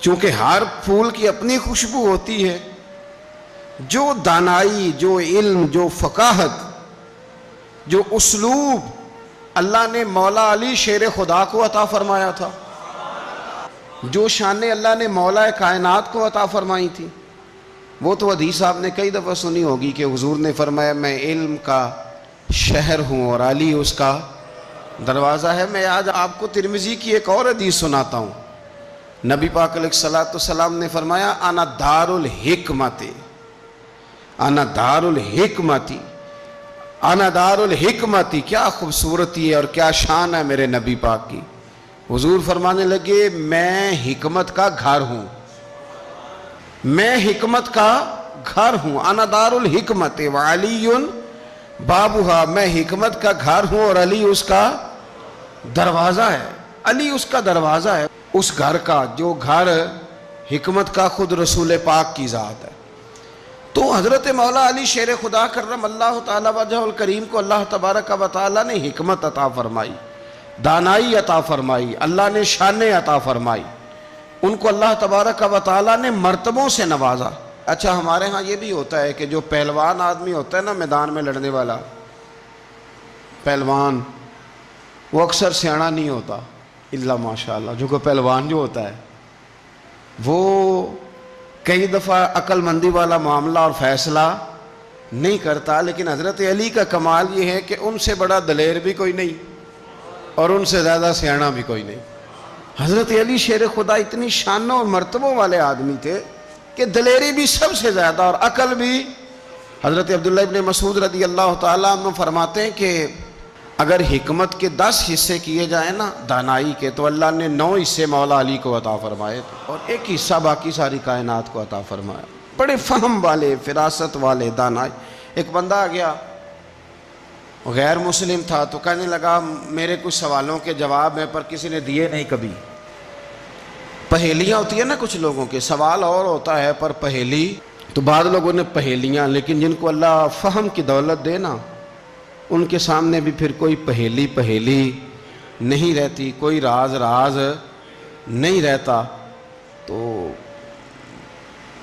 چونکہ ہر پھول کی اپنی خوشبو ہوتی ہے. جو دانائی، جو علم، جو فقاہت، جو اسلوب اللہ نے مولا علی شیر خدا کو عطا فرمایا تھا، جو شانیں اللہ نے مولا کائنات کو عطا فرمائی تھی، وہ تو حدیث آپ نے کئی دفعہ سنی ہوگی کہ حضور نے فرمایا میں علم کا شہر ہوں اور علی اس کا دروازہ ہے. میں آج آپ کو ترمذی کی ایک اور حدیث سناتا ہوں. نبی پاک علیہ الصلوۃ والسلام نے فرمایا انا دار الحکمت، انا دار الحکمت، انا دار الحکمت. کیا خوبصورتی ہے اور کیا شان ہے میرے نبی پاک کی. حضور فرمانے لگے میں حکمت کا گھر ہوں، میں حکمت کا گھر ہوں. انا دار الحکمت وعلی بابھا، میں حکمت کا گھر ہوں اور علی اس کا دروازہ ہے. علی اس کا دروازہ ہے، اس گھر کا جو گھر حکمت کا خود رسول پاک کی ذات ہے. تو حضرت مولا علی شیر خدا کرم اللہ تعالیٰ وجہ الکریم کو اللہ تبارک و تعالیٰ نے حکمت عطا فرمائی، دانائی عطا فرمائی، اللہ نے شانیں عطا فرمائی. ان کو اللہ تبارک و تعالیٰ نے مرتبوں سے نوازا. اچھا ہمارے ہاں یہ بھی ہوتا ہے کہ جو پہلوان آدمی ہوتا ہے نا میدان میں لڑنے والا پہلوان، وہ اکثر سیاںا نہیں ہوتا الا ماشاءاللہ. جو کوئی پہلوان جو ہوتا ہے وہ کئی دفعہ عقل مندی والا معاملہ اور فیصلہ نہیں کرتا، لیکن حضرت علی کا کمال یہ ہے کہ ان سے بڑا دلیر بھی کوئی نہیں اور ان سے زیادہ سیاںا بھی کوئی نہیں. حضرت علی شیر خدا اتنی شانوں اور مرتبوں والے آدمی تھے کہ دلیری بھی سب سے زیادہ اور عقل بھی. حضرت عبداللہ ابن مسعود رضی اللہ تعالیٰ عنہ فرماتے ہیں کہ اگر حکمت کے 10 حصے کیے جائیں نا دانائی کے، تو اللہ نے 9 حصے مولا علی کو عطا فرمائے اور ایک حصہ باقی ساری کائنات کو عطا فرمایا. بڑے فہم والے، فراست والے، دانائی. ایک بندہ آ گیا غیر مسلم تھا تو کہنے لگا میرے کچھ سوالوں کے جواب ہیں پر کسی نے دیے نہیں کبھی. پہیلیاں ہوتی ہیں نا کچھ لوگوں کے، سوال اور ہوتا ہے پر پہیلی. تو بعض لوگوں نے پہیلیاں، لیکن جن کو اللہ فہم کی دولت دے نا ان کے سامنے بھی پھر کوئی پہیلی نہیں رہتی، کوئی راز نہیں رہتا. تو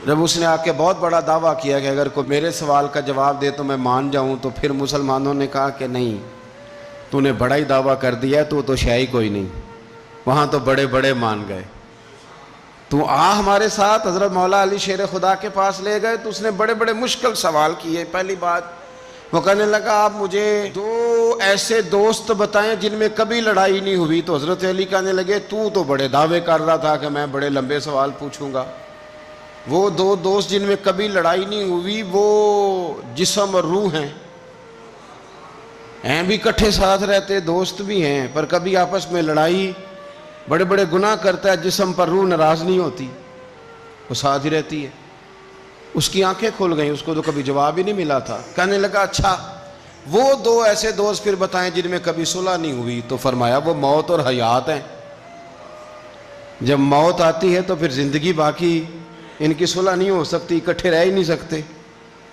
جب اس نے آ کے بہت بڑا دعویٰ کیا کہ اگر کوئی میرے سوال کا جواب دے تو میں مان جاؤں، تو پھر مسلمانوں نے کہا کہ نہیں، تو نے بڑا ہی دعویٰ کر دیا ہے، تو شے ہی کوئی نہیں. وہاں تو بڑے مان گئے. تو ہمارے ساتھ. حضرت مولا علی شیر خدا کے پاس لے گئے تو اس نے بڑے مشکل سوال کیے. پہلی بات وہ کہنے لگا آپ مجھے 2 ایسے دوست بتائیں جن میں کبھی لڑائی نہیں ہوئی. تو حضرت علی کہنے لگے تو بڑے دعوے کر رہا تھا کہ میں بڑے لمبے سوال پوچھوں گا. وہ 2 دوست جن میں کبھی لڑائی نہیں ہوئی وہ جسم اور روح ہیں بھی اکٹھے ساتھ رہتے، دوست بھی ہیں، پر کبھی آپس میں لڑائی، بڑے گناہ کرتا ہے جسم پر، روح ناراض نہیں ہوتی، وہ ساتھ ہی رہتی ہے. اس کی آنکھیں کھل گئیں، اس کو تو کبھی جواب ہی نہیں ملا تھا. کہنے لگا اچھا وہ 2 ایسے دوست پھر بتائیں جن میں کبھی صلح نہیں ہوئی. تو فرمایا وہ موت اور حیات ہیں. جب موت آتی ہے تو پھر زندگی باقی، ان کی صلح نہیں ہو سکتی، اکٹھے رہ ہی نہیں سکتے.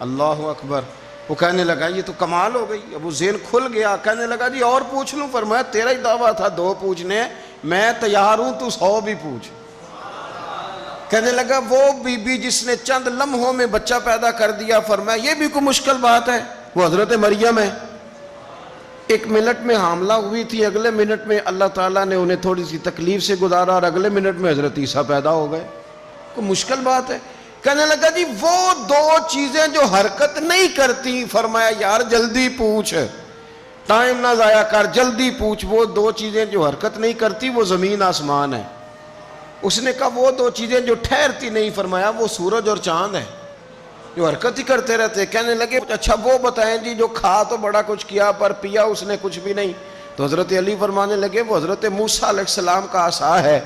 اللہ اکبر. وہ کہنے لگا یہ تو کمال ہو گئی. اب وہ ذہن کھل گیا. کہنے لگا جی اور پوچھ لوں؟ فرمایا تیرا ہی دعویٰ تھا 2 پوچھنے، میں تیار ہوں، تو 100 بھی پوچھ. کہنے لگا وہ بی بی جس نے چند لمحوں میں بچہ پیدا کر دیا، فرمایا یہ بھی کوئی مشکل بات ہے؟ وہ حضرت مریم ہے. 1 منٹ میں حاملہ ہوئی تھی، اگلے منٹ میں اللہ تعالیٰ نے انہیں تھوڑی سی تکلیف سے گزارا اور اگلے منٹ میں حضرت عیسیٰ پیدا ہو گئے. کوئی مشکل بات ہے؟ کہنے لگا جی وہ 2 چیزیں جو حرکت نہیں کرتی، فرمایا یار جلدی پوچھ، ٹائم نہ ضائع کر، جلدی پوچھ. وہ 2 چیزیں جو حرکت نہیں کرتی وہ زمین آسمان ہے. اس نے کہا وہ 2 چیزیں جو ٹھہرتی نہیں، فرمایا وہ سورج اور چاند ہے جو حرکت ہی کرتے رہتے. کہنے لگے اچھا وہ بتائیں جی جو کھا تو بڑا کچھ کیا پر پیا اس نے کچھ بھی نہیں. تو حضرت علی فرمانے لگے وہ حضرت موسیٰ علیہ السلام کا عصا ہے،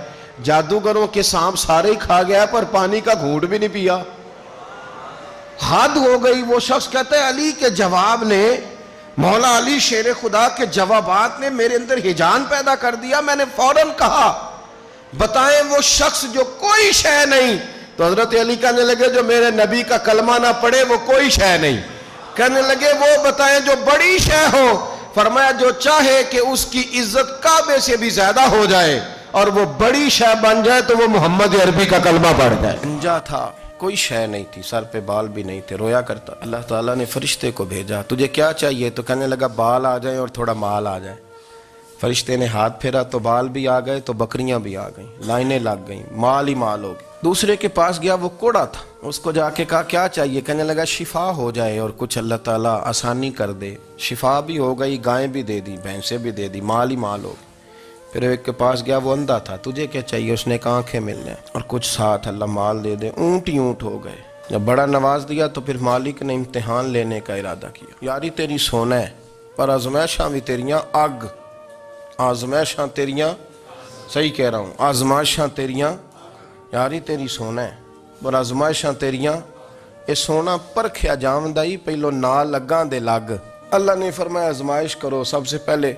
جادوگروں کے سانپ سارے ہی کھا گیا پر پانی کا گھونٹ بھی نہیں پیا. حد ہو گئی. وہ شخص کہتا ہے علی کے جواب نے، مولا علی شیر خدا کے جوابات نے میرے اندر ہیجان پیدا کر دیا. میں نے فوراً کہا بتائیں وہ شخص جو کوئی شے نہیں. تو حضرت علی کہنے لگے جو میرے نبی کا کلمہ نہ پڑھے وہ کوئی شے نہیں. کہنے لگے وہ بتائیں جو بڑی شے ہو. فرمایا جو چاہے کہ اس کی عزت کعبے سے بھی زیادہ ہو جائے اور وہ بڑی شے بن جائے تو وہ محمد عربی کا کلمہ پڑھ جائے. گنجا تھا, کوئی شے نہیں تھی, سر پہ بال بھی نہیں تھے, رویا کرتا. اللہ تعالیٰ نے فرشتے کو بھیجا, تجھے کیا چاہیے؟ تو کہنے لگا بال آ جائیں اور تھوڑا مال آ جائے. فرشتے نے ہاتھ پھیرا تو بال بھی آ گئے, تو بکریاں بھی آ گئیں, لائنیں لگ گئیں, مال ہی مال ہو گئے. دوسرے کے پاس گیا, وہ کوڑا تھا, اس کو جا کے کہا کیا چاہیے؟ کہنے لگا شفا ہو جائے اور کچھ اللہ تعالیٰ آسانی کر دے. شفا بھی ہو گئی, گائیں بھی دے دی, بھینسیں بھی دے دی, مال ہی مال ہو گئی. پھر ایک کے پاس گیا, وہ اندھا تھا, تجھے کیا چاہیے؟ اس نے کہا آنکھیں ملنے اور کچھ ساتھ اللہ مال دے دے. اونٹ ہی اونٹ ہو گئے. جب بڑا نواز دیا تو پھر مالک نے امتحان لینے کا ارادہ کیا. یاری تیری سونا ہے پر آزمائشاں بھی تیریاں اگ, آزمائشاں تیریاں, صحیح کہہ رہا ہوں, آزمائشاں تیریاں, یاری تیری سونا ہے پر آزمائشاں تیریاں. اے سونا پرکھیا جاوندائی پہلو نہ لگاں دے لگ. اللہ نے فرمایا آزمائش کرو. سب سے پہلے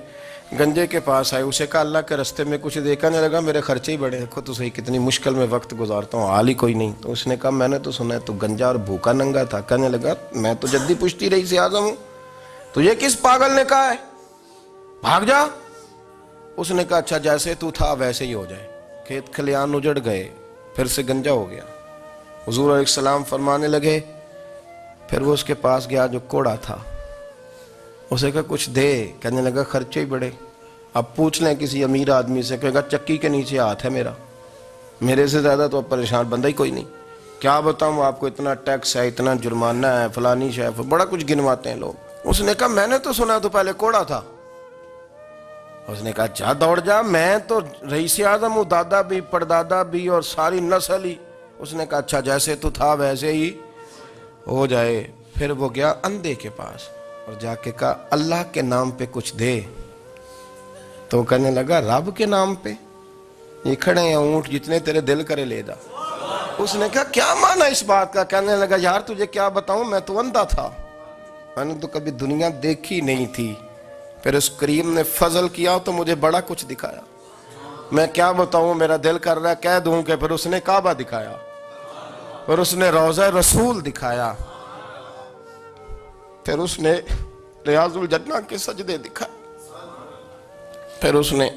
گنجے کے پاس آئے, اسے کہا اللہ کے رستے میں کچھ دیکھنے لگا, میرے خرچے ہی بڑے, دیکھو تو صحیح کتنی مشکل میں وقت گزارتا ہوں, حال ہی کوئی نہیں. تو اس نے کہا میں نے تو سنا ہے تو گنجا اور بھوکا ننگا تھا. کہنے لگا میں تو جدی پشتی رئیس اعظم ہوں, تجھے کس پاگل نے کہا ہے بھاگ جا؟ اس نے کہا اچھا جیسے تو تھا ویسے ہی ہو جائے. کھیت کھلیان اجڑ گئے, پھر سے گنجا ہو گیا. حضور علیہ السلام فرمانے لگے, پھر وہ اس کے پاس گیا جو کوڑا تھا, اسے کہا کچھ دے. کہنے لگا خرچے ہی بڑے. اب پوچھ لیں کسی امیر آدمی سے, کہے گا چکی کے نیچے ہاتھ ہے میرا, میرے سے زیادہ تو اب پریشان بندہ ہی کوئی نہیں. کیا بتاؤں آپ کو, اتنا ٹیکس ہے, اتنا جرمانہ ہے, فلانی شے, بڑا کچھ گنواتے ہیں لوگ. اس نے کہا میں نے تو سنا تو پہلے کوڑا تھا. اس نے کہا جا دوڑ جا, میں تو رئیس اعظم ہوں, دادا بھی پردادا بھی اور ساری نسل ہی. اس نے کہا اچھا جیسے تو تھا ویسے ہی ہو جائے. پھر وہ گیا اندھے کے پاس اور جا کے کہا اللہ کے نام پہ کچھ دے. تو کہنے لگا رب کے نام پہ؟ یہ کھڑے ہیں اونٹ, جتنے تیرے دل کرے لے جا. اس نے کہا کیا معنی اس بات کا؟ کہنے لگا یار تجھے کیا بتاؤں, میں تو اندھا تھا, میں نے تو کبھی دنیا دیکھی نہیں تھی. پھر اس کریم نے فضل کیا تو مجھے بڑا کچھ دکھایا. میں کیا بتاؤں, میرا دل کر رہا ہے کہہ دوں کہ پھر اس نے کعبہ دکھایا, پھر اس نے روضہ رسول دکھایا, پھر اس نے ریاض الجنہ کے سجدے دکھائے, پھر اس نے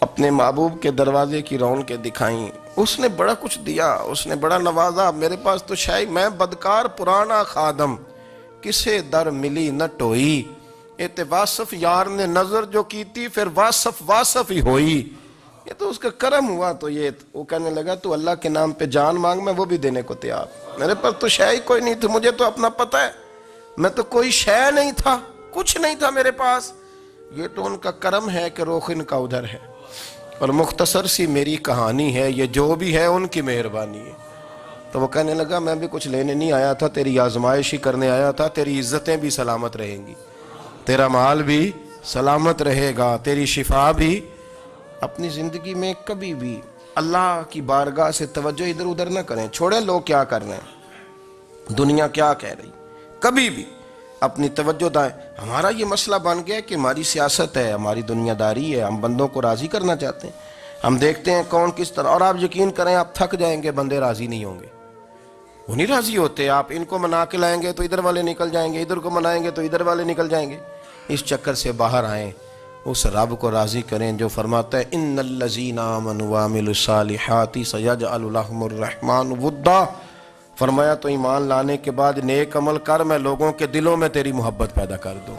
اپنے محبوب کے دروازے کی رونقیں دکھائیں. اس نے بڑا کچھ دیا, اس نے بڑا نوازا. میرے پاس تو شاید میں بدکار پرانا خادم, کسے در ملی نہ ٹوئی. ایت واصف یار نے نظر جو کی تھی, پھر واصف ہی ہوئی. یہ تو اس کا کرم ہوا. تو یہ وہ کہنے لگا تو اللہ کے نام پہ جان مانگ, میں وہ بھی دینے کو تیار. میرے پاس تو شے کوئی نہیں تھی, مجھے تو اپنا پتہ ہے, میں تو کوئی شے نہیں تھا, کچھ نہیں تھا میرے پاس. یہ تو ان کا کرم ہے کہ رخ ان کا ادھر ہے, اور مختصر سی میری کہانی ہے, یہ جو بھی ہے ان کی مہربانی ہے. تو وہ کہنے لگا میں بھی کچھ لینے نہیں آیا تھا, تیری آزمائش ہی کرنے آیا تھا. تیری عزتیں بھی سلامت رہیں گی, تیرا مال بھی سلامت رہے گا, تیری شفا بھی. اپنی زندگی میں کبھی بھی اللہ کی بارگاہ سے توجہ ادھر ادھر نہ کریں. چھوڑیں لوگ کیا کر رہے ہیں, دنیا کیا کہہ رہی, کبھی بھی اپنی توجہ دائیں. ہمارا یہ مسئلہ بن گیا کہ ہماری سیاست ہے, ہماری دنیا داری ہے, ہم بندوں کو راضی کرنا چاہتے ہیں. ہم دیکھتے ہیں کون کس طرح, اور آپ یقین کریں آپ تھک جائیں گے, بندے راضی نہیں ہوں گے, وہ نہیں راضی ہوتے. آپ ان کو منا کے لائیں گے تو ادھر والے نکل جائیں گے, ادھر کو منائیں گے تو ادھر والے نکل جائیں گے. اس چکر سے باہر آئیں, اس رب کو راضی کریں جو فرماتا ہے ان الذین آمنوا وعملوا الصالحات سیجعل لهم الرحمن ودا. فرمایا تو ایمان لانے کے بعد نیک عمل کر, میں لوگوں کے دلوں میں تیری محبت پیدا کر دوں.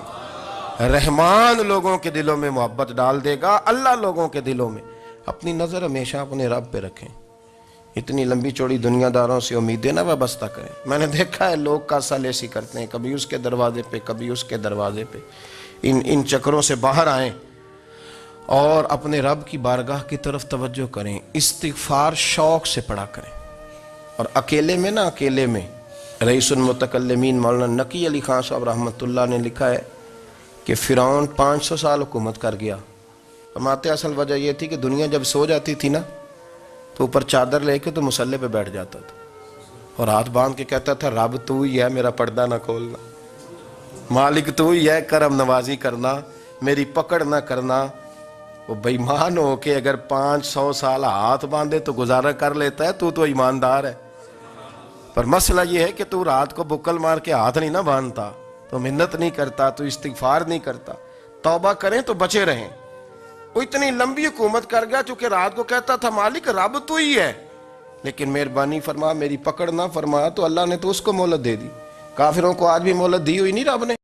رحمان لوگوں کے دلوں میں محبت ڈال دے گا. اللہ لوگوں کے دلوں میں. اپنی نظر ہمیشہ اپنے رب پہ رکھیں. اتنی لمبی چوڑی دنیا داروں سے امیدیں نہ وابستہ کریں. میں نے دیکھا ہے لوگ کاسا لیسی کرتے ہیں, کبھی اس کے دروازے پہ کبھی اس کے دروازے پہ. ان چکروں سے باہر آئیں اور اپنے رب کی بارگاہ کی طرف توجہ کریں. استغفار شوق سے پڑھا کریں, اور اکیلے میں نا, اکیلے میں. رئیس المتکلمین مولانا نقی علی خان صاحب رحمۃ اللہ نے لکھا ہے کہ فرعون 500 سال حکومت کر گیا. فرماتے اصل وجہ یہ تھی کہ دنیا جب سو جاتی تھی نا تو اوپر چادر لے کے تو مصلے پہ بیٹھ جاتا تھا اور ہاتھ باندھ کے کہتا تھا رب تو ہی ہے, میرا پردہ نہ کھولنا, مالک تو ہی ہے, کرم نوازی کرنا, میری پکڑ نہ کرنا. وہ بے ایمان ہو کے اگر 500 سال ہاتھ باندھے تو گزارا کر لیتا ہے, تو ایماندار ہے. پر مسئلہ یہ ہے کہ تو رات کو بکل مار کے ہاتھ نہیں نہ باندھتا, تو منت نہیں کرتا, تو استغفار نہیں کرتا. توبہ کریں تو بچے رہیں. وہ اتنی لمبی حکومت کر گیا چونکہ رات کو کہتا تھا مالک رب تو ہی ہے، لیکن مہربانی فرما میری پکڑ نہ فرما، تو اللہ نے تو اس کو مہلت دے دی۔ کافروں کو آج بھی مہلت دی ہوئی نہیں رب نے؟